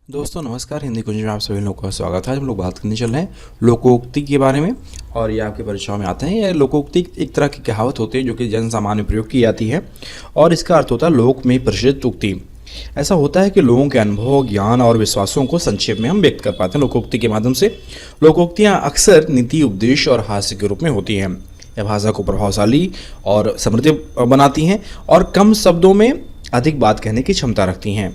दोस्तों नमस्कार। हिंदी कुंज में आप सभी लोगों का स्वागत है। आज हम लोग बात करने चल रहे हैं लोकोक्ति के बारे में और ये आपके परीक्षाओं में आते हैं। यह लोकोक्ति एक तरह की कहावत होती है जो कि जन सामान्य में प्रयोग की जाती है और इसका अर्थ होता है लोक में प्रचलित उक्ति। ऐसा होता है कि लोगों के अनुभव, ज्ञान और विश्वासों को संक्षेप में हम व्यक्त कर पाते हैं लोकोक्ति के माध्यम से। लोकोक्तियाँ अक्सर नीति, उपदेश और हास्य के रूप में होती हैं। यह भाषा को प्रभावशाली और समृद्ध बनाती हैं और कम शब्दों में अधिक बात कहने की क्षमता रखती हैं।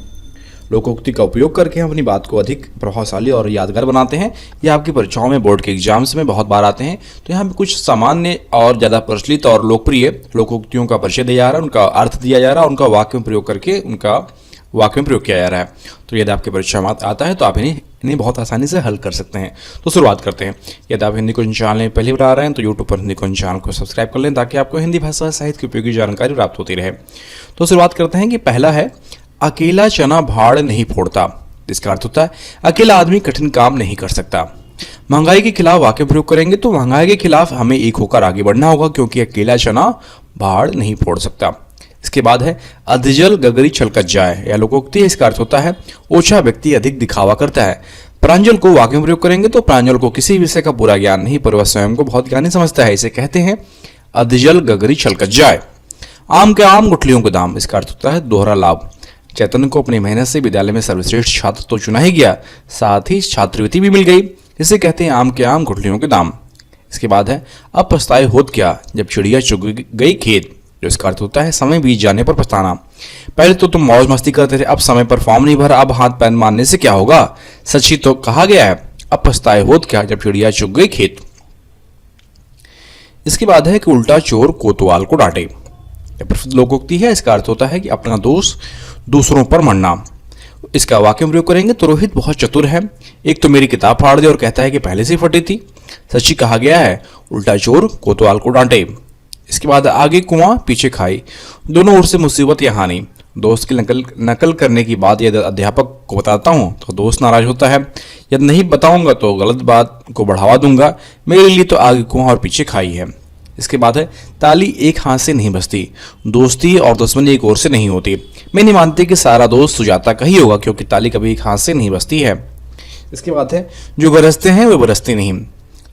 लोकोक्ति का उपयोग करके हम अपनी बात को अधिक प्रभावशाली और यादगार बनाते हैं। ये आपकी परीक्षाओं में, बोर्ड के एग्जाम्स में बहुत बार आते हैं। तो यहाँ पे कुछ सामान्य और ज़्यादा प्रचलित और लोकप्रिय लोकोक्तियों का परिचय दिया जा रहा है, उनका अर्थ दिया जा रहा है, उनका वाक्य में प्रयोग करके उनका वाक्य में प्रयोग किया जा रहा है। तो यदि आपके परीक्षा में आता है तो आप इन्हें बहुत आसानी से हल कर सकते हैं। तो शुरुआत करते हैं। यदि आप हिंदी कुंज चैनल में पहली बार आ रहे हैं तो यूट्यूब पर हिंदी कुंज चैनल को सब्सक्राइब कर लें ताकि आपको हिंदी भाषा साहित्य की उपयोगी जानकारी प्राप्त होती रहे। तो शुरुआत करते हैं कि पहला है अकेला चना भाड़ नहीं फोड़ता। इसका अर्थ होता है अकेला आदमी कठिन काम नहीं कर सकता। महंगाई के खिलाफ वाक्य प्रयोग करेंगे तो महंगाई के खिलाफ हमें एक होकर आगे बढ़ना होगा क्योंकि अकेला चना भाड़ नहीं फोड़ सकता। इसके बाद है अधजल गगरी छलकत जाए। यह लोकोक्ति है। इसका अर्थ होता है ओछा व्यक्ति अधिक दिखावा करता है। प्रांजल को वाक्य में प्रयोग करेंगे तो प्रांजल को किसी विषय का पूरा ज्ञान नहीं पर वह स्वयं को बहुत ज्ञानी समझता है। इसे कहते हैं अधजल गगरी छलकत जाए। आम के आम गुठलियों के दाम। इसका अर्थ होता है दोहरा लाभ। चैतन्य को अपनी मेहनत से विद्यालय में सर्वश्रेष्ठ छात्र तो चुना ही गया, साथ ही छात्रवृत्ति भी मिल गई। इसे कहते हैं आम के आम गुठलियों के दाम। इसके बाद है अब पछताए होत क्या जब चिड़िया चुग गई खेत। जो इसका अर्थ होता है समय बीत जाने पर पछताना। पहले तो तुम मौज मस्ती करते थे, अब समय पर फॉर्म नहीं भरा, अब हाथ पैर मारने से क्या होगा। सच ही तो कहा गया है अब पछताए होत क्या जब चिड़िया चुग गई खेत। इसके बाद है कि उल्टा चोर कोतवाल को डांटे। प्रसिद्ध लोकोक्ति है। इसका अर्थ होता है कि अपना दोष दूसरों पर मढ़ना। इसका वाक्य में प्रयोग करेंगे तो रोहित बहुत चतुर है। एक तो मेरी किताब फाड़ दी और कहता है कि पहले से फटी थी। सच ही कहा गया है उल्टा चोर कोतवाल को डांटे। इसके बाद आगे कुआं पीछे खाई, दोनों ओर से मुसीबत या हानि। दोस्त की नकल करने की बात यदि अध्यापक को बताता हूँ तो दोस्त नाराज होता है। यदि नहीं बताऊंगा तो गलत बात को बढ़ावा दूंगा। मेरे लिए तो आगे कुआं और पीछे खाई है। इसके बाद है ताली एक हाथ से नहीं बजती, दोस्ती और दुश्मनी एक ओर से नहीं होती। मैं नहीं मानती कि सारा दोस्त सुजाता का ही होगा क्योंकि ताली कभी एक हाथ से नहीं बजती है। इसके बाद है जो गरजते हैं वे बरसते नहीं।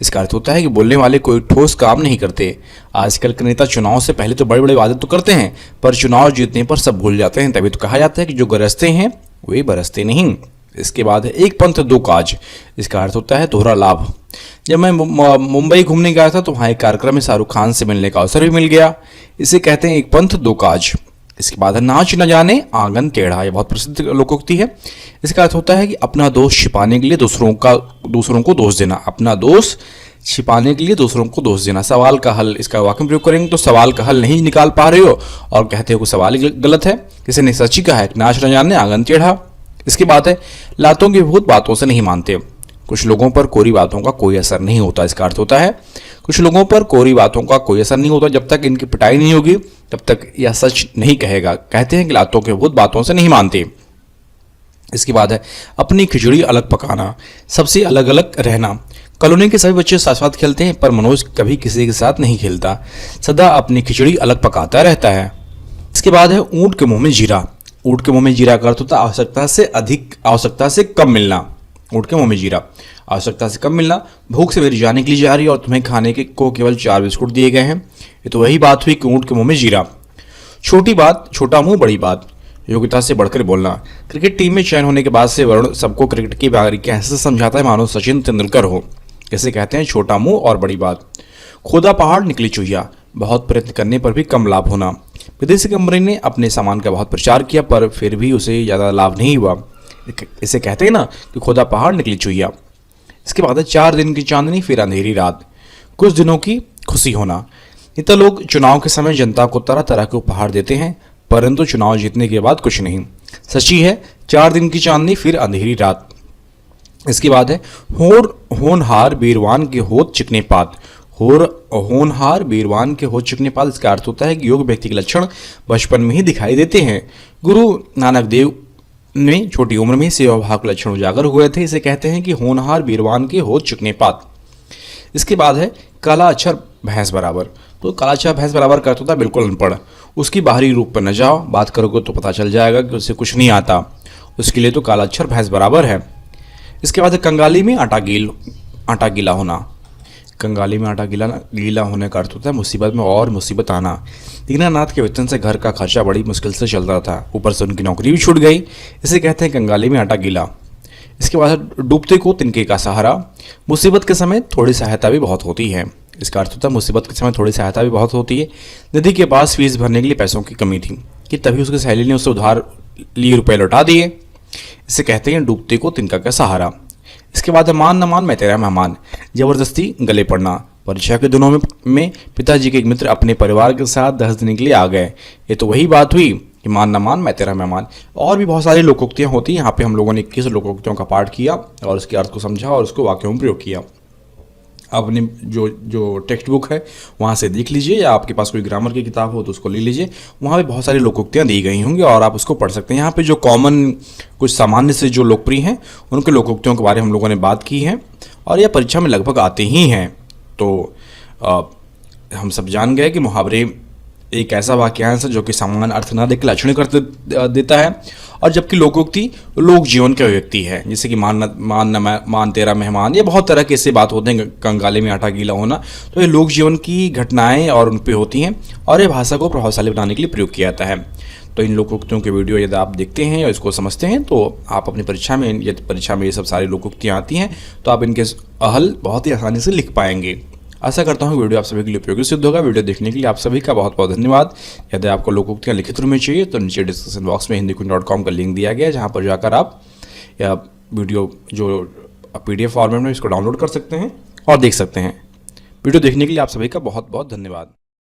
इसका अर्थ होता है कि बोलने वाले कोई ठोस काम नहीं करते। आजकल के नेता चुनाव से पहले तो बड़े बड़े वादे तो करते हैं पर चुनाव जीतने पर सब भूल जाते हैं। तभी तो कहा जाता है कि जो गरजते हैं वे बरसते नहीं। इसके बाद है एक पंथ दो काज। इसका अर्थ होता है दोहरा लाभ। जब मैं मुंबई घूमने गया था तो वहाँ एक कार्यक्रम में शाहरुख खान से मिलने का अवसर भी मिल गया। इसे कहते हैं एक पंथ दो काज। इसके बाद है नाच न जाने आंगन टेढ़ा। यह बहुत प्रसिद्ध लोकोक्ति है। इसका अर्थ होता है कि अपना दोष छिपाने के लिए दूसरों को दोष देना। अपना दोष छिपाने के लिए दूसरों को दोष देना। सवाल का हल। इसका वाक्य में प्रयोग करेंगे तो सवाल का हल नहीं निकाल पा रहे हो और कहते हो कि सवाल ही गलत है। किसी ने सच ही कहा है नाच न जाने आंगन टेढ़ा। इसके बाद है लातों के भूत बातों से नहीं मानते। कुछ लोगों पर कोरी बातों का कोई असर नहीं होता। इसका अर्थ होता है कुछ लोगों पर कोरी बातों का कोई असर नहीं होता। जब तक इनकी पिटाई नहीं होगी तब तक यह सच नहीं कहेगा। कहते हैं कि लातों के भूत बातों से नहीं मानते। इसके बाद है अपनी खिचड़ी अलग पकाना, सबसे अलग अलग रहना। कॉलोनी के सभी बच्चे साथ साथ खेलते हैं पर मनोज कभी किसी के साथ नहीं खेलता, सदा अपनी खिचड़ी अलग पकाता रहता है। इसके बाद है ऊंट के मुंह में जीरा। ऊंट के मुंह में जीरा का अर्थ होता है आवश्यकता से अधिक, आवश्यकता से कम मिलना। ऊंट के मुंह में जीरा, आवश्यकता से कम मिलना। भूख से मेरी जाने के लिए जा रही है और तुम्हें खाने के को केवल 4 बिस्कुट दिए गए हैं। ये तो वही बात हुई कि ऊंट के मुंह में जीरा। छोटी बात, छोटा मुंह बड़ी बात। योग्यता से बढ़कर बोलना। क्रिकेट टीम में चयन होने के बाद से वरुण सबको क्रिकेट की बारीकियां ऐसे समझाता है मानो सचिन तेंदुलकर हो। इसे कहते हैं छोटा मुंह और बड़ी बात। खोदा पहाड़ निकली चुहिया। बहुत प्रयत्न करने पर भी कम लाभ होना। विदेशी कंपनी ने अपने सामान का बहुत प्रचार किया पर फिर भी उसे ज़्यादा लाभ नहीं हुआ। इसे कहते हैं ना कि खोदा पहाड़ निकली चुहिया। इसके बाद है 4 दिन की चांदनी फिर अंधेरी रात। कुछ दिनों की खुशी होना। नेता लोग चुनाव के समय जनता को तरह तरह के उपहार देते हैं परंतु चुनाव जीतने के बाद कुछ नहीं। सच्ची है 4 दिन की चांदनी फिर अंधेरी रात। इसके बाद है होनहार बीरवान के होत चिकने पात। होनहार बीरवान के होत चिकने पात। इसका अर्थ होता है कि योग्य व्यक्ति के लक्षण बचपन में ही दिखाई देते हैं। गुरु नानक देव में छोटी उम्र में सेवा भाव के लक्षण उजागर हुए थे। इसे कहते हैं कि होनहार बीरवान के होत चिकने पात। इसके बाद है काला अक्षर भैंस बराबर। तो काला अक्षर भैंस बराबर का अर्थ होता है बिल्कुल अनपढ़। उसकी बाहरी रूप पर न जाओ, बात करोगे तो पता चल जाएगा कि उसे कुछ नहीं आता। उसके लिए तो काला अक्षर भैंस बराबर है। इसके बाद है कंगाली में आटा गीला होना। कंगाली में आटा गीला होने का अर्थ होता है मुसीबत में और मुसीबत आना। दीनानाथ के वेतन से घर का खर्चा बड़ी मुश्किल से चलता था, ऊपर से उनकी नौकरी भी छूट गई। इसे कहते हैं कंगाली में आटा गीला। इसके बाद डूबते को तिनके का सहारा। मुसीबत के समय थोड़ी सहायता भी बहुत होती है। इसका अर्थ होता है मुसीबत के समय थोड़ी सहायता भी बहुत होती है। निधि के पास फीस भरने के लिए पैसों की कमी थी कि तभी उसकी सहेली ने उससे उधार लिए रुपए लौटा दिए। इसे कहते हैं डूबते को तिनका का सहारा। इसके बाद है मान न मान मैं तेरा मेहमान। जबरदस्ती गले पड़ना। परीक्षा के दिनों में पिताजी के एक मित्र अपने परिवार के साथ 10 दिन के लिए आ गए। ये तो वही बात हुई कि मान न मान मैं तेरा मेहमान। और भी बहुत सारी लोकोक्तियाँ होती हैं। यहाँ पे हम लोगों ने 21 लोकोक्तियों का पाठ किया और उसके अर्थ को समझा और उसको वाक्यों में प्रयोग किया। अपने जो टेक्स्ट बुक है वहाँ से देख लीजिए, या आपके पास कोई ग्रामर की किताब हो तो उसको ले लीजिए। वहाँ पे बहुत सारी लोकोक्तियाँ दी गई होंगी और आप उसको पढ़ सकते हैं। यहाँ पे जो कॉमन कुछ सामान्य से जो लोकप्रिय हैं उनके लोकोक्तियों के बारे में हम लोगों ने बात की है और यह परीक्षा में लगभग आते ही हैं। तो हम सब जान गए कि मुहावरे एक ऐसा वाक्यांश है जो कि सामान्य अर्थ न देकर लक्षण कर देता है, और जबकि लोकोक्ति लोक जीवन की अभिव्यक्ति है, जैसे कि मान तेरा मेहमान। ये बहुत तरह के ऐसे बात होते हैं, कंगाले में आटा गीला होना। तो ये लोक जीवन की घटनाएं और उन पे होती हैं और ये भाषा को प्रभावशाली बनाने के लिए प्रयोग किया जाता है। तो इन लोकोक्तियों के वीडियो यदि आप देखते हैं या इसको समझते हैं तो आप अपनी परीक्षा में, यदि परीक्षा में ये सब सारी लोकोक्तियाँ आती हैं तो आप इनके हल बहुत ही आसानी से लिख पाएंगे। आशा करता हूँ वीडियो आप सभी के लिए उपयोगी सिद्ध होगा। वीडियो देखने के लिए आप सभी का बहुत बहुत धन्यवाद। यदि आपको लोकोक्तियाँ लिखित रूप में चाहिए तो नीचे डिस्क्रिप्शन बॉक्स में hindiqueen.com का लिंक दिया गया है, जहाँ पर जाकर आप या वीडियो जो PDF फॉर्मेट में इसको डाउनलोड कर सकते हैं और देख सकते हैं। वीडियो देखने के लिए आप सभी का बहुत बहुत धन्यवाद।